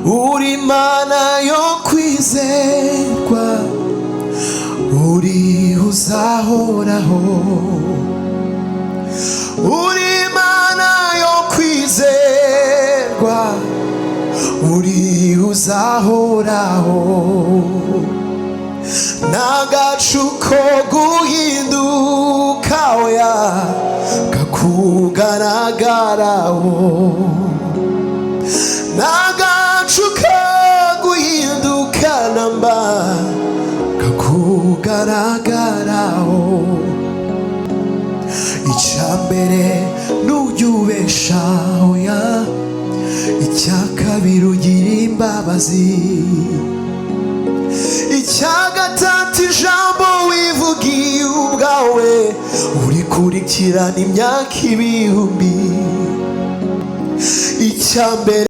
uri Mana yo kwizerwa, uri uzahoraho, uri Mana yo kwizerwa, uri uzahoraho, n'agacu ko guhinduka oya kakugaragaraho, n'agacu ko guhinduka namba kakugaragaraho. Icyambere n'ujya ubesha oya, icya kabiri ugira imbabazi, icya gatatu ijambo wivugiye ubwawe urikurikirana imyaka ibihumbi. Icyambere